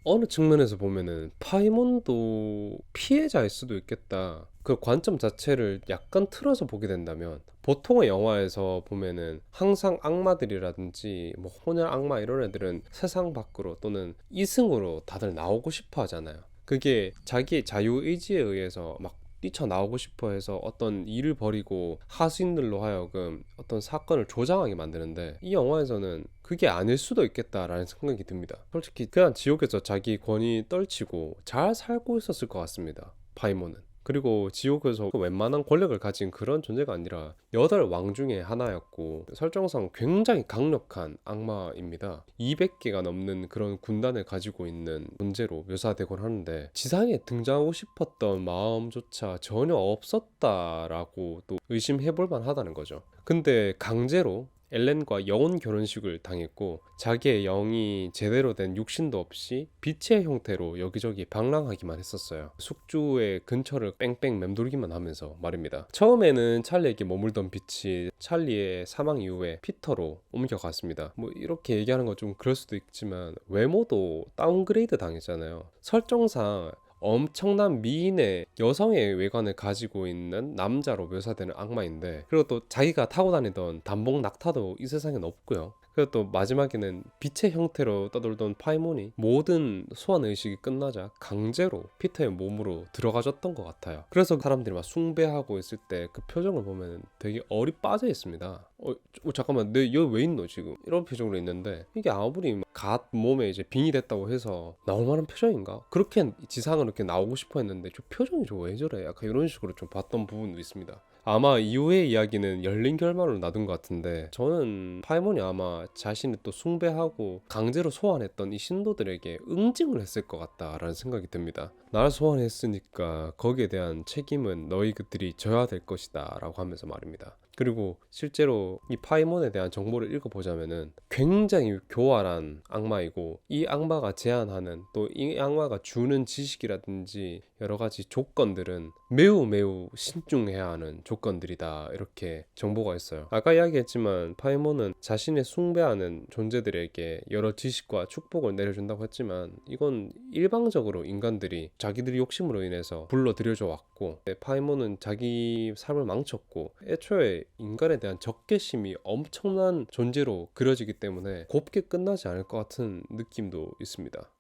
어느 측면에서 보면은 파이몬도 피해자일 수도 있겠다. 그 관점 자체를 약간 틀어서 보게 된다면, 보통의 영화에서 보면은 항상 악마들이라든지 뭐 혼혈 악마 이런 애들은 세상 밖으로 또는 이승으로 다들 나오고 싶어 하잖아요. 그게 자기의 자유의지에 의해서 막 뛰쳐나오고 싶어 해서 어떤 일을 벌이고 하수인들로 하여금 어떤 사건을 조장하게 만드는데, 이 영화에서는 그게 아닐 수도 있겠다라는 생각이 듭니다. 솔직히 그냥 지옥에서 자기 권위 떨치고 잘 살고 있었을 것 같습니다, 파이몬은. 그리고 지옥에서 웬만한 권력을 가진 그런 존재가 아니라 8왕 중에 하나였고 설정상 굉장히 강력한 악마입니다. 200개가 넘는 그런 군단을 가지고 있는 존재로 묘사되곤 하는데, 지상에 등장하고 싶었던 마음조차 전혀 없었다라고 또 의심해볼 만하다는 거죠. 근데 강제로 엘렌과 영혼 결혼식을 당했고 자기의 영이 제대로 된 육신도 없이 빛의 형태로 여기저기 방랑하기만 했었어요. 숙주의 근처를 뺑뺑 맴돌기만 하면서 말입니다. 처음에는 찰리에게 머물던 빛이 찰리의 사망 이후에 피터로 옮겨갔습니다. 뭐 이렇게 얘기하는 건 좀 그럴 수도 있지만 외모도 다운그레이드 당했잖아요. 설정상 엄청난 미인의 여성의 외관을 가지고 있는 남자로 묘사되는 악마인데, 그리고 또 자기가 타고 다니던 단봉 낙타도 이 세상엔 없고요. 그리고 또 마지막에는 빛의 형태로 떠돌던 파이몬이 모든 소환 의식이 끝나자 강제로 피터의 몸으로 들어가졌던 것 같아요. 그래서 사람들이 막 숭배하고 있을 때 그 표정을 보면 되게 얼이 빠져 있습니다. 잠깐만, 내 여기 왜 있노 지금? 이런 표정으로 있는데, 이게 아무리 갓 몸에 이제 빙이 됐다고 해서 나올 만한 표정인가? 그렇게 지상으로 이렇게 나오고 싶어 했는데 저 표정이 저 왜 저래? 약간 이런 식으로 좀 봤던 부분도 있습니다. 아마 이후의 이야기는 열린 결말로 놔둔 것 같은데, 저는 파이몬이 아마 자신을 또 숭배하고 강제로 소환했던 이 신도들에게 응징을 했을 것 같다라는 생각이 듭니다. 날 소환했으니까 거기에 대한 책임은 너희들이 져야 될 것이다 라고 하면서 말입니다. 그리고 실제로 이 파이몬에 대한 정보를 읽어보자면은 굉장히 교활한 악마이고, 이 악마가 제안하는 또 이 악마가 주는 지식이라든지 여러 가지 조건들은 매우 매우 신중해야 하는 조건들이다, 이렇게 정보가 있어요. 아까 이야기했지만 파이몬은 자신의 숭배하는 존재들에게 여러 지식과 축복을 내려준다고 했지만, 이건 일방적으로 인간들이 자기들이 욕심으로 인해서 불러들여져 왔고, 파이몬은 자기 삶을 망쳤고 애초에 인간에 대한 적개심이 엄청난 존재로 그려지기 때문에 곱게 끝나지 않을 것 같은 느낌도 있습니다.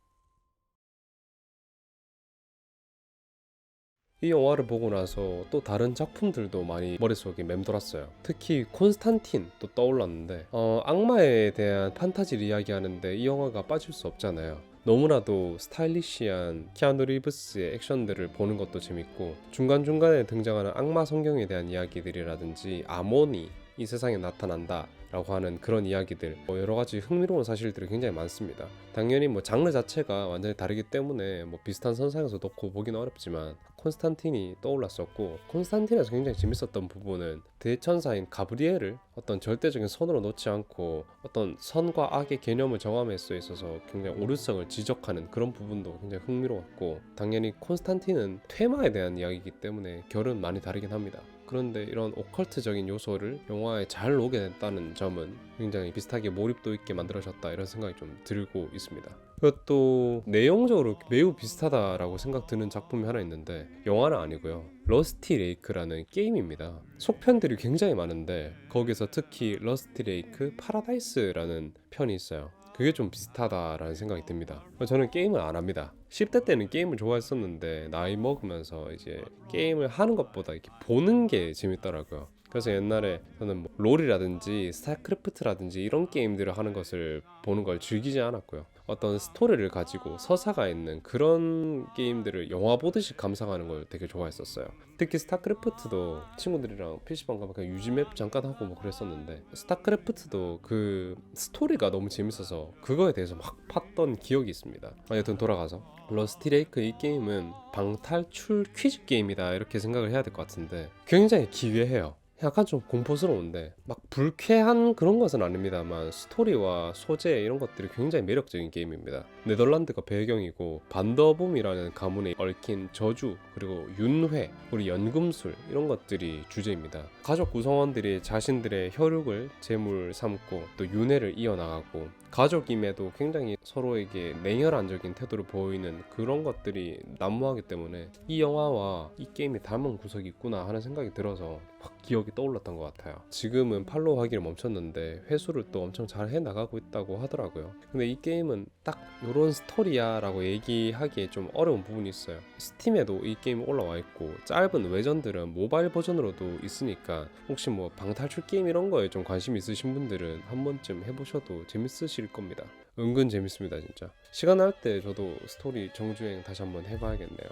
이 영화를 보고 나서 또 다른 작품들도 많이 머릿속에 맴돌았어요. 특히 콘스탄틴 또 떠올랐는데, 악마에 대한 판타지를 이야기하는데 이 영화가 빠질 수 없잖아요. 너무나도 스타일리시한 키아누 리브스의 액션들을 보는 것도 재밌고, 중간중간에 등장하는 악마 성경에 대한 이야기들이라든지 아몬이 이 세상에 나타난다 라고 하는 그런 이야기들, 여러가지 흥미로운 사실들이 굉장히 많습니다. 당연히 장르 자체가 완전히 다르기 때문에 비슷한 선상에서 놓고 보기는 어렵지만, 콘스탄틴이 떠올랐었고, 콘스탄틴에서 굉장히 재밌었던 부분은 대천사인 가브리엘을 어떤 절대적인 선으로 놓지 않고 어떤 선과 악의 개념을 정함에 있어서 굉장히 오류성을 지적하는 그런 부분도 굉장히 흥미로웠고, 당연히 콘스탄틴은 퇴마에 대한 이야기이기 때문에 결은 많이 다르긴 합니다. 그런데 이런 오컬트적인 요소를 영화에 잘 녹여냈다는 점은 굉장히 비슷하게 몰입도 있게 만들어졌다, 이런 생각이 좀 들고 있습니다. 그것도 내용적으로 매우 비슷하다라고 생각 드는 작품이 하나 있는데, 영화는 아니고요, 러스티 레이크라는 게임입니다. 속편들이 굉장히 많은데 거기서 특히 러스티 레이크 파라다이스라는 편이 있어요. 그게 좀 비슷하다라는 생각이 듭니다. 저는 게임을 안 합니다. 10대 때는 게임을 좋아했었는데 나이 먹으면서 이제 게임을 하는 것보다 이렇게 보는 게 재밌더라고요. 그래서 옛날에 저는 뭐 롤이라든지 스타크래프트라든지 이런 게임들을 하는 것을 보는 걸 즐기지 않았고요. 어떤 스토리를 가지고 서사가 있는 그런 게임들을 영화 보듯이 감상하는 걸 되게 좋아했었어요. 특히 스타크래프트도 친구들이랑 PC방 가면 그냥 유지맵 잠깐 하고 뭐 그랬었는데, 스타크래프트도 그 스토리가 너무 재밌어서 그거에 대해서 막 팠던 기억이 있습니다. 여튼 돌아가서 러스티 레이크, 이 게임은 방탈출 퀴즈 게임이다 이렇게 생각을 해야 될 것 같은데, 굉장히 기괴해요. 약간 좀 공포스러운데 막 불쾌한 그런 것은 아닙니다만 스토리와 소재 이런 것들이 굉장히 매력적인 게임입니다. 네덜란드가 배경이고 반더봄이라는 가문에 얽힌 저주, 그리고 윤회, 우리 연금술 이런 것들이 주제입니다. 가족 구성원들이 자신들의 혈육을 제물 삼고 또 윤회를 이어나가고, 가족임에도 굉장히 서로에게 냉혈한적인 태도를 보이는 그런 것들이 난무하기 때문에 이 영화와 이 게임이 닮은 구석이 있구나 하는 생각이 들어서 확 기억이 떠올랐던 것 같아요. 지금은 팔로우 하기를 멈췄는데 회수를 또 엄청 잘 해나가고 있다고 하더라고요. 근데 이 게임은 딱 요런 스토리야 라고 얘기하기에 좀 어려운 부분이 있어요. 스팀에도 이 게임이 올라와 있고 짧은 외전들은 모바일 버전으로도 있으니까 혹시 뭐 방탈출 게임 이런 거에 좀 관심 있으신 분들은 한 번쯤 해보셔도 재밌으실 겁니다. 은근 재밌습니다 진짜. 시간 날 때 저도 스토리 정주행 다시 한번 해봐야겠네요.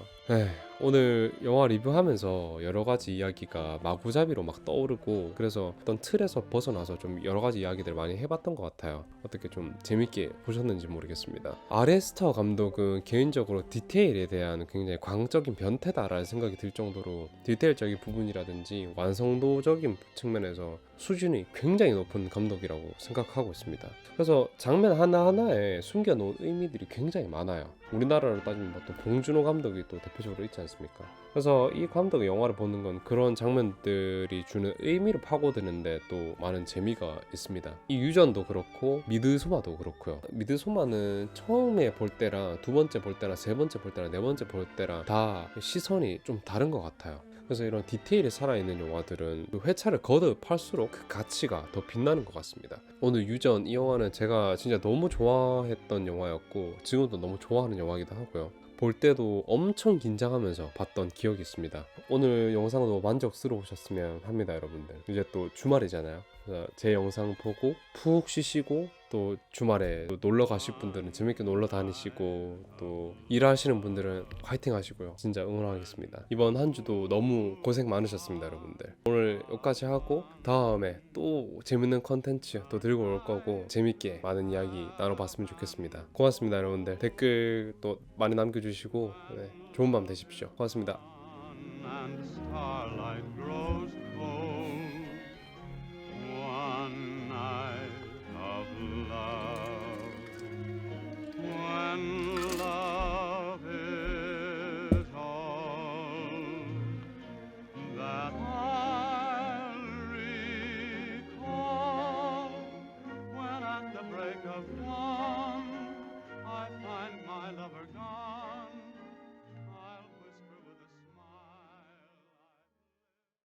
오늘 영화 리뷰하면서 여러 가지 이야기가 마구잡이로 막 떠오르고, 그래서 어떤 틀에서 벗어나서 좀 여러 가지 이야기들을 많이 해봤던 것 같아요. 어떻게 좀 재밌게 보셨는지 모르겠습니다. 아레스터 감독은 개인적으로 디테일에 대한 굉장히 광적인 변태다라는 생각이 들 정도로 디테일적인 부분이라든지 완성도적인 측면에서 수준이 굉장히 높은 감독이라고 생각하고 있습니다. 그래서 장면 하나하나에 숨겨놓은 의미들이 굉장히 많아요. 우리나라로 따지면 또 봉준호 감독이 또 대표적으로 있지 않습니까? 그래서 이 감독의 영화를 보는 건 그런 장면들이 주는 의미를 파고드는데 또 많은 재미가 있습니다. 이 유전도 그렇고 미드소마도 그렇고요. 미드소마는 처음에 볼 때랑 두 번째 볼 때랑 세 번째 볼 때랑 네 번째 볼 때랑 다 시선이 좀 다른 것 같아요. 그래서 이런 디테일이 살아있는 영화들은 그 회차를 거듭할수록 그 가치가 더 빛나는 것 같습니다. 오늘 유전, 이 영화는 제가 진짜 너무 좋아했던 영화였고 지금도 너무 좋아하는 영화이기도 하고요. 볼 때도 엄청 긴장하면서 봤던 기억이 있습니다. 오늘 영상도 만족스러우셨으면 합니다 여러분들. 이제 또 주말이잖아요. 제 영상 보고 푹 쉬시고, 또 주말에 또 놀러 가실 분들은 재밌게 놀러 다니시고, 또 일하시는 분들은 화이팅 하시고요. 진짜 응원하겠습니다. 이번 한 주도 너무 고생 많으셨습니다 여러분들. 오늘 여기까지 하고 다음에 또 재밌는 컨텐츠 또 들고 올 거고 재밌게 많은 이야기 나눠봤으면 좋겠습니다. 고맙습니다 여러분들. 댓글 또 많이 남겨주시고 좋은 밤 되십시오. 고맙습니다.